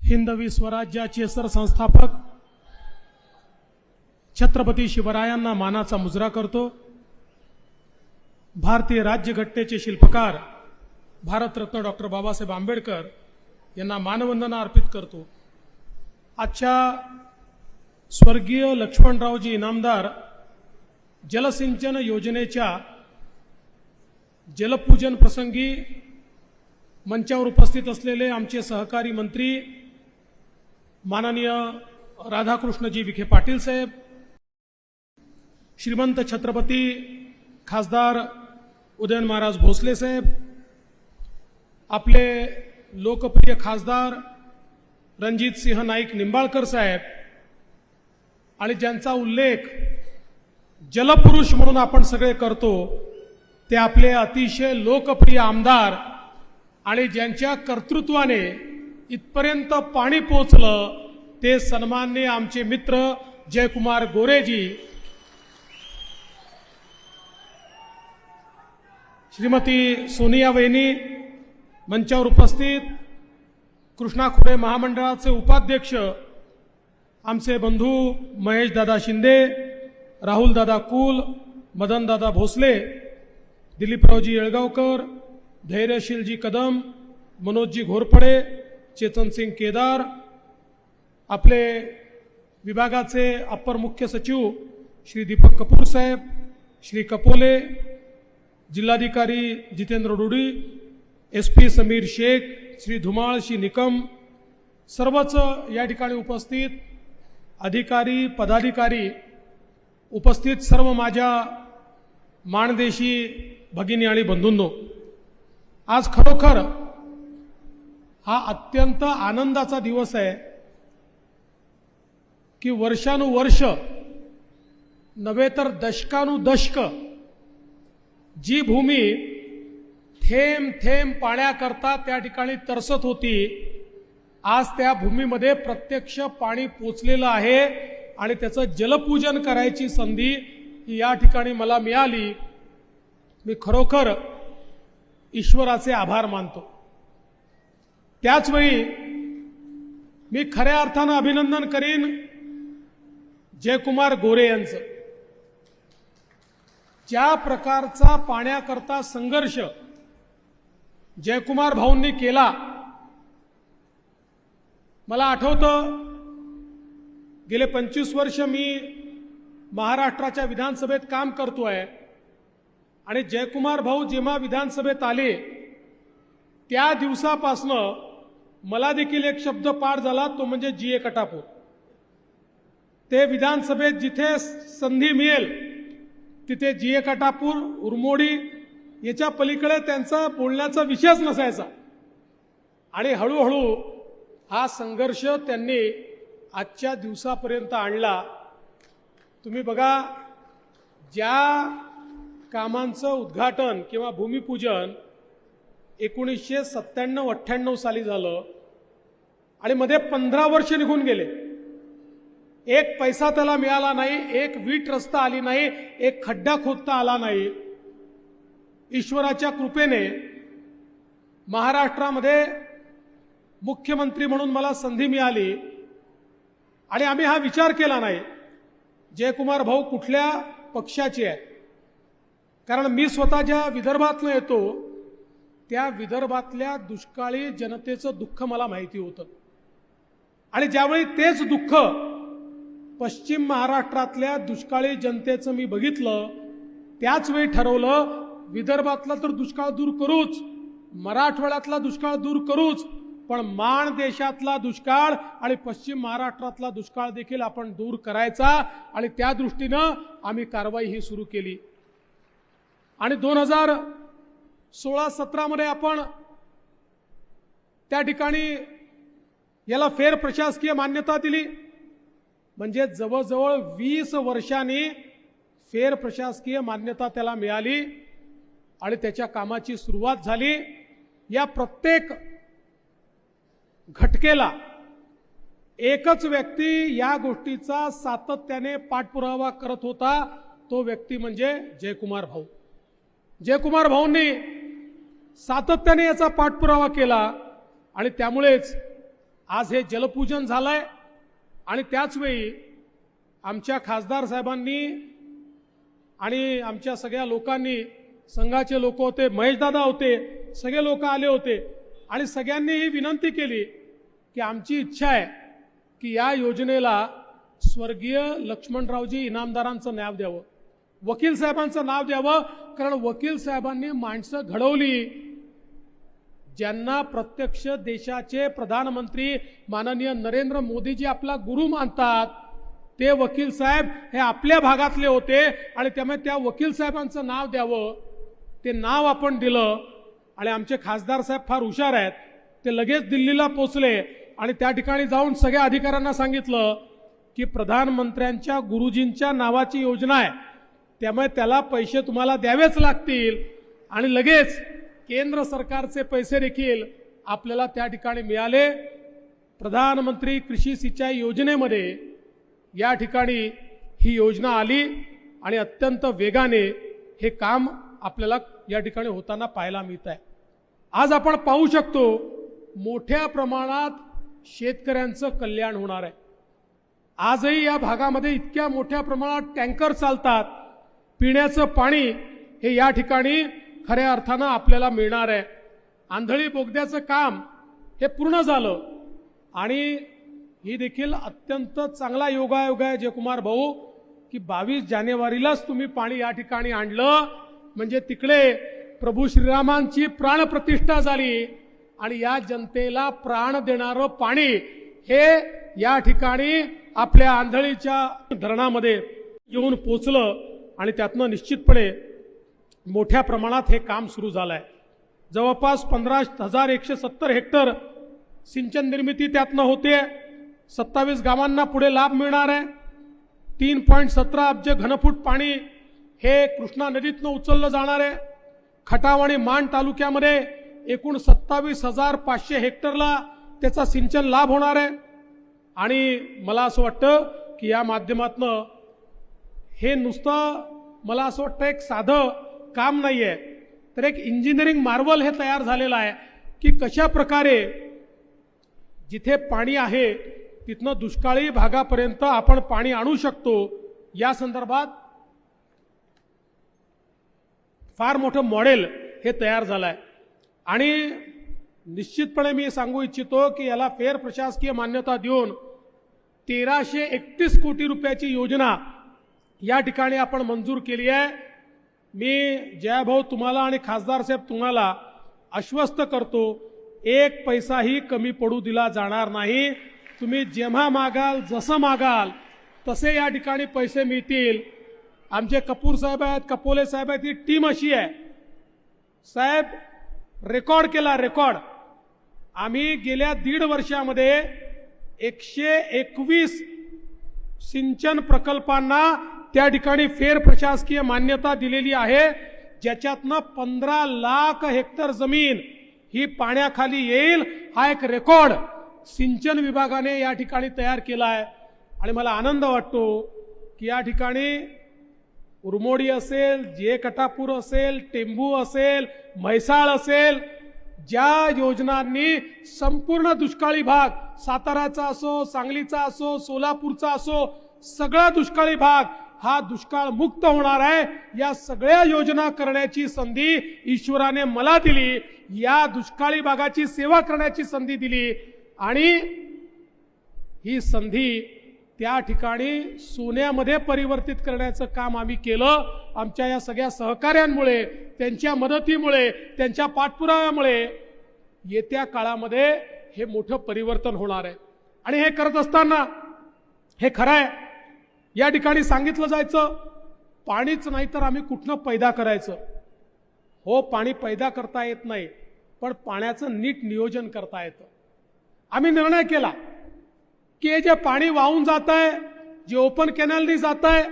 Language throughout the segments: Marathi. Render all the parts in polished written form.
हिंदवी स्वराज्याचे सरसंस्थापक छत्रपती शिवरायांना मानाचा मुजरा करतो। भारतीय राज्यघटनेचे शिल्पकार भारतरत्न डॉक्टर बाबासाहेब आंबेडकर यांना मानवंदना अर्पित करतो। आजच्या स्वर्गीय लक्ष्मणरावजी इनामदार जलसिंचन योजनेच्या जलपूजन प्रसंगी मंचावर उपस्थित असलेले आमचे सहकारी मंत्री माननीय राधाकृष्णजी विखे पाटील साहेब, श्रीमंत छत्रपती खासदार उदयन महाराज भोसले साहेब, आपले लोकप्रिय खासदार रणजित सिंह नाईक निंबाळकर साहेब आणि ज्यांचा उल्लेख जलपुरुष म्हणून आपण सगळे करतो ते आपले अतिशय लोकप्रिय आमदार आणि ज्यांच्या कर्तृत्वाने इथपर्यंत पाणी पोहोचलं ते सन्माननीय आमचे मित्र जयकुमार गोरेजी, श्रीमती सोनिया वहिनी मंचावर उपस्थित, कृष्णा खोरे महामंडळाचे उपाध्यक्ष आमचे बंधू महेश दादा शिंदे, राहुल दादा कुल, मदन दादा भोसले, दिलीपरावजी येळगावकर, धैर्यशीलजी कदम, मनोजजी घोरपडे, चेतन सिंग केदार, आपले विभागाचे अपर मुख्य सचिव श्री दीपक कपूर साहेब, श्री कपोले, जिल्हाधिकारी जितेंद्र डुडी, एसपी समीर शेख, श्री धुमाळ, श्री निकम, सर्वच या ठिकाणी उपस्थित अधिकारी पदाधिकारी, उपस्थित सर्व माझ्या माणदेशी भगिनी आणि बंधूंनो, आज खरोखर हा अत्यंत आनंदाचा दिवस आहे की वर्षानुवर्ष नव्हे तर दशकानुदशक जी भूमी थेंब थेंब पाण्याकरता त्या ठिकाणी तरसत होती, आज त्या भूमीमध्ये प्रत्यक्ष पाणी पोचलेलं आहे आणि त्याचं जलपूजन करायची संधी या ठिकाणी मला मिळाली। मी खरोखर ईश्वराचे आभार मानतो। त्याचवेळी मी खऱ्या अर्थानं अभिनंदन करीन जयकुमार गोरे यांचं। ज्या प्रकारचा पाण्याकरता संघर्ष जयकुमार भाऊंनी केला, मला आठवतं गेले 25 वर्ष मी महाराष्ट्राच्या विधानसभेत काम करतोय आणि जयकुमार भाऊ जेव्हा विधानसभेत आले त्या दिवसापासनं मला देखील एक शब्द पाठ झाला, तो म्हणजे जीए कटापूर। ते विधानसभेत जिथे संधी मिळेल तिथे जीए कटापूर, उरमोडी याच्या पलीकडे त्यांचा बोलण्याचा विषयच नसायचा आणि हळूहळू हा संघर्ष त्यांनी आजच्या दिवसापर्यंत आणला। तुम्ही बघा, ज्या कामांचं उद्घाटन किंवा भूमिपूजन 1997-98 साली झालं आणि मध्ये 15 वर्ष निघून गेले, एक पैसा त्याला मिळाला नाही, एक वीट रस्ता आली नाही, एक खड्डा खोदता आला नाही। ईश्वराच्या कृपेने महाराष्ट्रामध्ये मुख्यमंत्री म्हणून मला संधी मिळाली आणि आम्ही हा विचार केला नाही जयकुमार भाऊ कुठल्या पक्षाचे आहे, कारण मी स्वतः ज्या विदर्भातनं येतो त्या विदर्भातल्या दुष्काळी जनतेचं दुःख मला माहिती होतं आणि ज्यावेळी तेच दुःख पश्चिम महाराष्ट्रातल्या दुष्काळी जनतेचं मी बघितलं, त्याच वेळी ठरवलं विदर्भातला तर दुष्काळ दूर करूच, मराठवाड्यातला दुष्काळ दूर करूच, पण माण देशातला दुष्काळ आणि पश्चिम महाराष्ट्रातला दुष्काळ देखील आपण दूर करायचा आणि त्या दृष्टीनं आम्ही कारवाई ही सुरू केली। आणि 2016-17 मध्ये आपण त्या ठिकाणी याला फेर प्रशासकीय मान्यता दिली, म्हणजे जवळजवळ 20 वर्षांनी फेर प्रशासकीय मान्यता त्याला मिळाली आणि त्याच्या कामाची सुरुवात झाली। या प्रत्येक घटकेला एकच व्यक्ती या गोष्टीचा सातत्याने पाठपुरावा करत होता, तो व्यक्ती म्हणजे जयकुमार भाऊ। जयकुमार भाऊंनी सातत्याने याचा पाठपुरावा केला आणि त्यामुळेच आज हे जलपूजन झालंय आणि त्याच वेळी आमच्या खासदार साहेबांनी आणि आमच्या सगळ्या लोकांनी, संघाचे लोक होते, महेशदादा होते, सगळे लोक आले होते आणि सगळ्यांनी ही विनंती केली की आमची इच्छा आहे की या योजनेला स्वर्गीय लक्ष्मणरावजी इनामदारांचं नाव द्यावं, वकील साहेबांचं नाव द्यावं. कारण वकील साहेबांनी माणसं घडवली ज्यांना प्रत्यक्ष देशाचे प्रधानमंत्री माननीय नरेंद्र मोदीजी आपला गुरु मानतात. ते वकील साहेब हे आपल्या भागातले होते आणि त्यामुळे त्या वकील साहेबांचं नाव द्यावं. ते नाव आपण दिलं आणि आमचे खासदार साहेब फार हुशार आहेत. ते लगेच दिल्लीला पोहोचले आणि त्या ठिकाणी जाऊन सगळ्या अधिकाऱ्यांना सांगितलं की प्रधानमंत्र्यांच्या गुरुजींच्या नावाची योजना आहे, त्यामुळे त्याला पैसे तुम्हाला द्यावेच लागतील आणि लगेच केंद्र सरकारचे पैसे देखील आपल्याला त्या ठिकाणी मिळाले. प्रधानमंत्री कृषी सिंचाई योजनेमध्ये या ठिकाणी ही योजना आली आणि अत्यंत वेगाने हे काम आपल्याला या ठिकाणी होताना पाहायला मिळत आहे. आज आपण पाहू शकतो मोठ्या प्रमाणात शेतकऱ्यांचं कल्याण होणार आहे. आजही या भागामध्ये इतक्या मोठ्या प्रमाणात टँकर चालतात. पिण्याचं पाणी हे या ठिकाणी खऱ्या अर्थानं आपल्याला मिळणार आहे. आंधळी बोगद्याचं काम हे पूर्ण झालं आणि ही देखील अत्यंत चांगला योगायोग आहे जयकुमार भाऊ की 22 जानेवारीलाच तुम्ही पाणी या ठिकाणी आणलं, म्हणजे तिकडे प्रभू श्रीरामांची प्राणप्रतिष्ठा झाली आणि या जनतेला प्राण देणारं पाणी हे या ठिकाणी आपल्या आंधळीच्या धरणामध्ये येऊन पोचलं आणि त्यातनं निश्चितपणे मोठ्या प्रमाणात हे काम सुरू झालं आहे. जवळपास 15,170 हेक्टर सिंचन निर्मिती त्यातनं होते. 27 गावांना पुढे लाभ मिळणार आहे. 3.17 अब्ज घनफूट पाणी हे कृष्णा नदीतनं उचललं जाणार आहे. खटाव आणि माण तालुक्यामध्ये एकूण 27,500 हेक्टरला त्याचा सिंचन लाभ होणार आहे. आणि मला असं वाटतं की या माध्यमातनं हे नुसतं मला असं वाटतं एक साधं काम नाही आहे, तर एक इंजिनिअरिंग मार्वल हे तयार झालेलं आहे की कशा प्रकारे जिथे पाणी आहे तिथनं दुष्काळी भागापर्यंत आपण पाणी आणू शकतो. या संदर्भात फार मोठं मॉडेल हे तयार झालं आहे आणि निश्चितपणे मी सांगू इच्छितो की याला फेर प्रशासकीय मान्यता देऊन 1331 कोटी रुपयाची योजना या ठिकाणी आपण मंजूर केली आहे. मी जयभाऊ तुम्हाला आणि खासदार साहेब तुम्हाला आश्वस्त करतो, एक पैसाही कमी पडू दिला जाणार नाही. तुम्ही जेव्हा मागाल, जसं मागाल तसे या ठिकाणी पैसे मिळतील. आमचे कपूर साहेब आहेत, कपोले साहेब आहेत, ही टीम अशी आहे साहेब, रेकॉर्ड केला रेकॉर्ड. आम्ही गेल्या 1.5 वर्षामध्ये 121 सिंचन प्रकल्पांना त्या ठिकाणी फेर प्रशासकीय मान्यता दिलेली आहे, ज्याच्यातनं 15 लाख हेक्टर जमीन ही पाण्याखाली येईल. हा एक रेकॉर्ड सिंचन विभागाने या ठिकाणी तयार केला आहे आणि मला आनंद वाटतो की या ठिकाणी उरमोडी असेल, जे कटापूर असेल, टेंभू असेल, म्हैसाळ असेल, ज्या योजनांनी संपूर्ण दुष्काळी भाग, साताराचा असो, सांगलीचा असो, सोलापूरचा असो, सगळा दुष्काळी भाग हा दुष्काळ मुक्त होणार आहे. या सगळ्या योजना करण्याची संधी ईश्वराने मला दिली. या दुष्काळी भागाची सेवा करण्याची संधी दिली आणि ही संधी त्या ठिकाणी सोन्यामध्ये परिवर्तित करण्याचं काम आम्ही केलं. आमच्या या सगळ्या सहकार्यांमुळे, त्यांच्या मदतीमुळे, त्यांच्या पाठपुराव्यामुळे येत्या काळामध्ये हे मोठं परिवर्तन होणार आहे. आणि हे करत असताना हे खरं आहे, या ठिकाणी सांगितलं जायचं पाणीच नाही तर आम्ही कुठनं पैदा करायचं. हो, पाणी पैदा करता येत नाही, पण पाण्याचं नीट नियोजन करता येतं. आम्ही निर्णय केला की हे जे पाणी वाहून जात आहे, जे ओपन कॅनलनी जात आहे,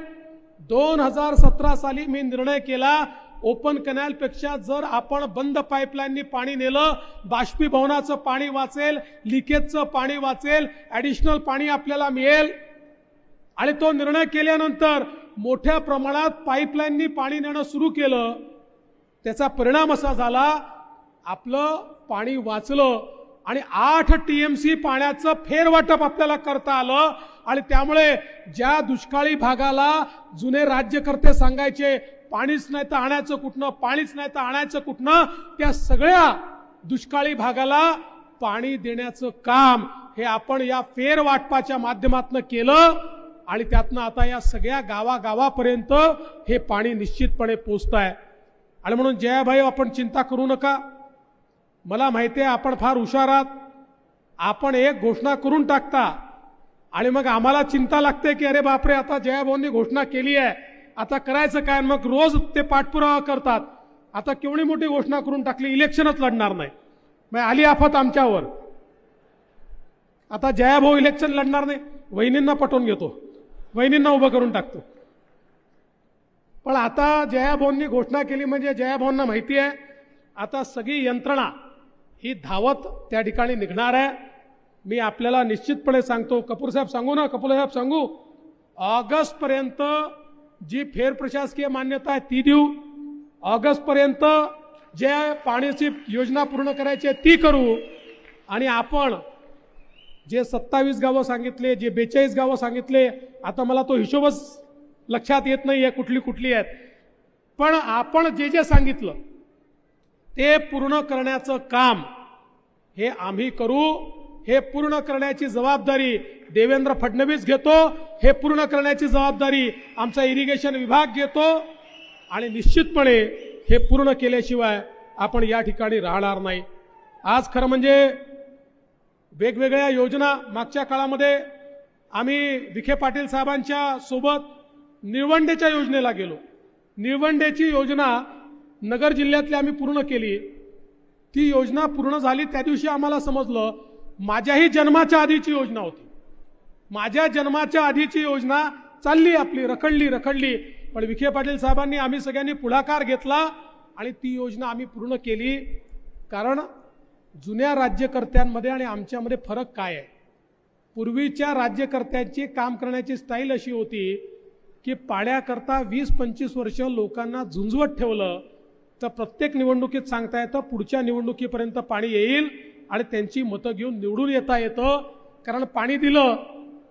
2017 साली मी निर्णय केला ओपन कॅनलपेक्षा जर आपण बंद पाईपलाईननी पाणी नेलं, बाष्पीभवनाचं पाणी वाचेल, लिकेजचं पाणी वाचेल, ॲडिशनल पाणी आपल्याला मिळेल. आणि तो निर्णय केल्यानंतर मोठ्या प्रमाणात पाईपलाईननी पाणी नेणं सुरू केलं. त्याचा परिणाम असा झाला, आपलं पाणी वाचलं आणि 8 टीएमसी पाण्याचं फेरवाटप आपल्याला करता आलं। आणि त्यामुळे ज्या दुष्काळी भागाला जुने राज्यकर्ते सांगायचे पाणीच नाही तर आणायचं कुठनं, पाणीच नाही तर आणायचं कुठनं, त्या सगळ्या दुष्काळी भागाला पाणी देण्याचं काम हे आपण या फेरवाटपाच्या माध्यमातून केलं। आणि त्यातनं आता या सगळ्या गावागावापर्यंत हे पाणी निश्चितपणे पोहोचतंय। आणि म्हणून जयाभाई आपण चिंता करू नका, मला माहिती आहे आपण फार हुशार आहात, आपण एक घोषणा करून टाकता आणि मग आम्हाला चिंता लागते की अरे बापरे आता जयाभाऊंनी घोषणा केली आहे आता करायचं काय, मग रोज ते पाठपुरावा करतात। आता केवढी मोठी घोषणा करून टाकली, इलेक्शनच लढणार नाही, मग आली आफत आमच्यावर। आता जयाभाऊ इलेक्शन लढणार नाही, वहिनींना पटवून घेतो, वहिनींना उभं करून टाकतो। पण आता जयाभाऊंनी घोषणा केली म्हणजे जयाभाऊंना माहिती आहे आता सगळी यंत्रणा ही धावत त्या ठिकाणी निघणार आहे। मी आपल्याला निश्चितपणे सांगतो, कपूर साहेब सांगू ना, कपूर साहेब सांगू, ऑगस्ट पर्यंत जी फेरप्रशासकीय मान्यता आहे ती देऊ, ऑगस्ट पर्यंत जे पाण्याची योजना पूर्ण करायची आहे ती करू। आणि आपण जे 27 गावं सांगितले, जे 42 गावं सांगितले, आता मला तो हिशोबच लक्षात येत नाहीये कुठली कुठली आहेत, पण आपण जे जे सांगितलं ते पूर्ण करण्याचं काम हे आम्ही करू। हे पूर्ण करण्याची जबाबदारी देवेंद्र फडणवीस घेतो, हे पूर्ण करण्याची जबाबदारी आमचा इरिगेशन विभाग घेतो। आणि निश्चितपणे हे पूर्ण केल्याशिवाय आपण या ठिकाणी राहणार नाही। आज खरं म्हणजे वेगवेगळ्या योजना मागच्या काळामध्ये आम्ही विखे पाटील साहेबांच्या सोबत निळवंडेच्या योजनेला गेलो, निळवंडेची योजना नगर जिल्ह्यातली आम्ही पूर्ण केली। ती योजना पूर्ण झाली त्या दिवशी आम्हाला समजलं माझ्याही जन्माच्या आधीची योजना होती, माझ्या जन्माच्या आधीची योजना चालली आपली रखडली, पण विखे पाटील साहेबांनी आम्ही सगळ्यांनी पुढाकार घेतला आणि ती योजना आम्ही पूर्ण केली। कारण जुन्या राज्यकर्त्यांमध्ये आणि आमच्यामध्ये फरक काय आहे, पूर्वीच्या राज्यकर्त्यांची काम करण्याची स्टाईल अशी होती की पाण्याकरता 20-25 वर्ष लोकांना झुंजवत ठेवलं तर प्रत्येक निवडणुकीत सांगता येतं पुढच्या निवडणुकीपर्यंत पाणी येईल आणि त्यांची मतं घेऊन निवडून येता येतं। कारण पाणी दिलं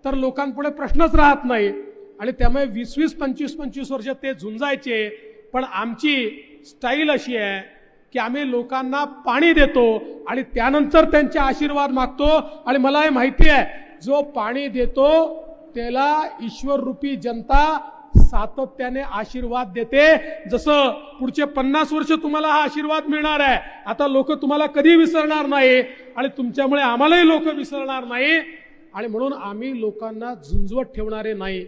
तर लोकांपुढे प्रश्नच राहत नाही आणि त्यामुळे 20-25 वर्ष ते झुंजायचे। पण आमची स्टाईल अशी आहे की आम्ही लोकांना पाणी देतो आणि त्यानंतर त्यांचे आशीर्वाद मागतो। आणि मला हे माहिती आहे जो पाणी देतो त्याला ईश्वर रूपी जनता सातत्याने आशीर्वाद देते। जसं पुढचे 50 वर्ष तुम्हाला हा आशीर्वाद मिळणार आहे, आता लोक तुम्हाला कधी विसरणार नाही आणि तुमच्यामुळे आम्हालाही लोक विसरणार नाही। आणि म्हणून आम्ही लोकांना झुंजवत ठेवणारे नाही।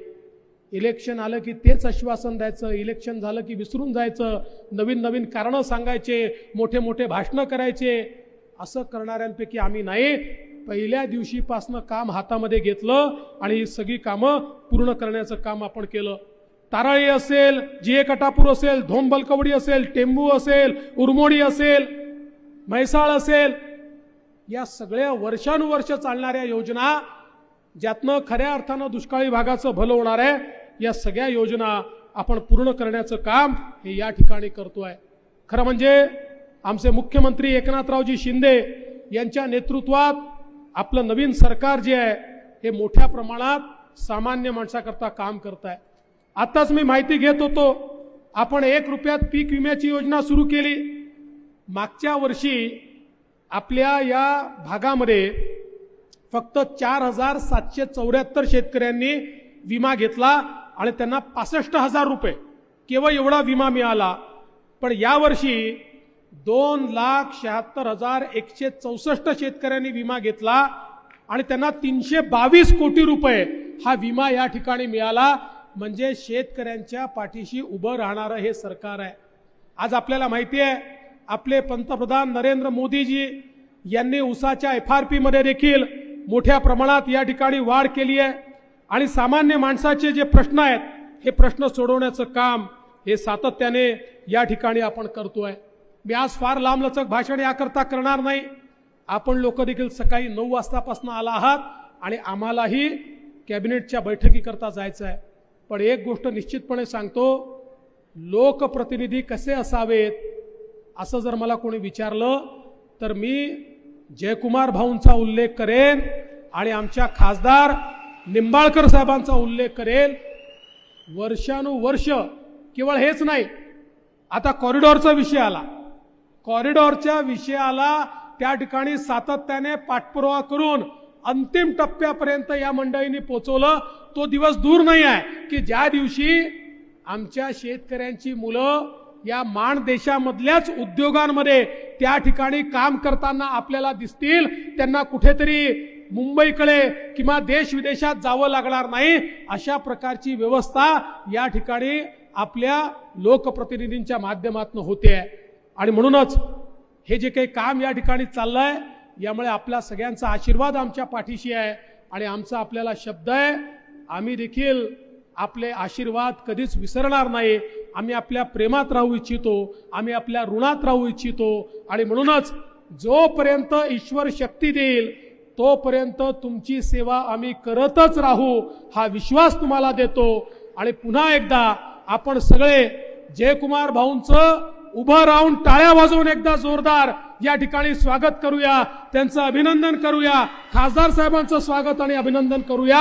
इलेक्शन आलं की तेच आश्वासन द्यायचं, इलेक्शन झालं की विसरून जायचं, नवीन नवीन कारणं सांगायचे, मोठे मोठे भाषणं करायचे, असं करणाऱ्यांपैकी आम्ही नाही। पहिल्या दिवशीपासनं काम हातामध्ये घेतलं आणि ही सगळी कामं पूर्ण करण्याचं काम आपण केलं। तारळी असेल, जीए कटापूर असेल, धोम बलकवडी असेल, टेंबू असेल, उरमोडी असेल, म्हैसाळ असेल, या सगळ्या वर्षानुवर्ष चालणाऱ्या योजना ज्यातनं खऱ्या अर्थानं दुष्काळी भागाचं भलं होणार आहे, या सगळ्या योजना आपण पूर्ण करण्याचं काम हे या ठिकाणी करतोय। खरं म्हणजे आमचे मुख्यमंत्री एकनाथरावजी शिंदे यांच्या नेतृत्वात आपलं नवीन सरकार जे आहे हे मोठ्या प्रमाणात सामान्य माणसाकरता काम करत आहे। आताच मी माहिती घेत होतो आपण 1 रुपयात पीक विम्याची योजना सुरू केली। मागच्या वर्षी आपल्या या भागामध्ये फक्त 4774 शेतकऱ्यांनी विमा घेतला आणि त्यांना 65,000 रुपये केवळ एवढा विमा मिळाला। पण यावर्षी 2,76,164 शेतकऱ्यांनी विमा घेतला आणि त्यांना 322 कोटी रुपये हा विमा या ठिकाणी मिळाला। म्हणजे शेतकऱ्यांच्या पाठीशी उभं राहणारं हे सरकार आहे। आज आपल्याला माहिती आहे आपले पंतप्रधान नरेंद्र मोदीजी यांनी ऊसाच्या FRP मध्ये देखील मोठ्या प्रमाणात या ठिकाणी वाढ केली आहे आणि सामान्य माणसाचे जे प्रश्न आहेत हे प्रश्न सोडवण्याचं काम हे सातत्याने या ठिकाणी आपण करतोय। मी आज फार लांबलचक भाषण याकरता करणार नाही, आपण लोक देखील सकाळी 9 वाजतापासून आला आहात आणि आम्हालाही कॅबिनेटच्या बैठकीकरता जायचं आहे। पण एक गोष्ट निश्चितपणे सांगतो, लोकप्रतिनिधी कसे असावेत असं जर मला कोणी विचारलं तर मी जयकुमार भाऊंचा उल्लेख करेन आणि आमच्या खासदार निंबाळकर साहेबांचा उल्लेख करेल। वर्षानुवर्ष केवळ हेच नाही, आता कॉरिडॉरचा विषय आला, कॉरिडॉरच्या विषयाला त्या ठिकाणी सातत्याने पाठपुरावा करून अंतिम टप्प्यापर्यंत या मंडळींनी पोहोचवलं। तो दिवस दूर नाही आहे की ज्या दिवशी आमच्या शेतकऱ्यांची मुलं या मान देशामधल्याच उद्योगांमध्ये त्या ठिकाणी काम करताना आपल्याला दिसतील, त्यांना कुठेतरी मुंबईकडे किंवा देश विदेशात जावं लागणार नाही, अशा प्रकारची व्यवस्था या ठिकाणी आपल्या लोकप्रतिनिधींच्या माध्यमातून होते आहे। आणि म्हणूनच हे जे काही काम या ठिकाणी चाललंय, यामुळे आपल्या सगळ्यांचा आशीर्वाद आमच्या पाठीशी आहे आणि आमचा आपल्याला शब्द आहे, आम्ही देखील आपले आशीर्वाद कधीच विसरणार नाही। आम्ही आपल्या प्रेमात राहू इच्छितो, आम्ही आपल्या ऋणात राहू इच्छितो आणि म्हणूनच जोपर्यंत ईश्वर शक्ती देईल तोपर्यंत तुमची सेवा आम्ही करतच राहू, हा विश्वास तुम्हाला देतो। आणि पुन्हा एकदा आपण सगळे जयकुमार भाऊंचं उभं राहून टाळ्या वाजवून एकदा जोरदार या ठिकाणी स्वागत करूया, त्यांचं अभिनंदन करूया, खासदार साहेबांचं स्वागत आणि अभिनंदन करूया,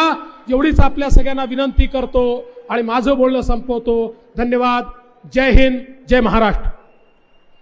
एवढीच आपल्या सगळ्यांना विनंती करतो आणि माझं बोलणं संपवतो। धन्यवाद। जय हिंद, जय महाराष्ट्र।